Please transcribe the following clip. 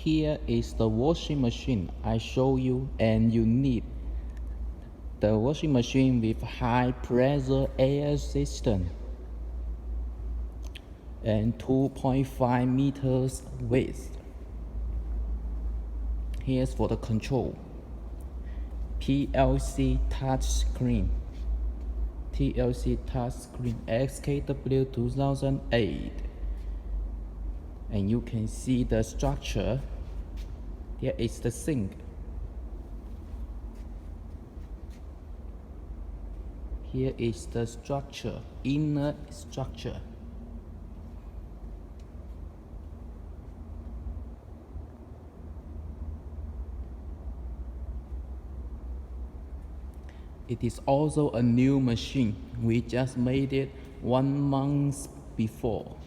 Here is the washing machine I show you, and you need the washing machine with high pressure air system and 2.5 meters width. Here's for the control. PLC touchscreen. TLC touchscreen XKW 2008. And you can see the structure. Here is the sink. Here is the structure, inner structure. It is also a new machine. We just made it 1 month before.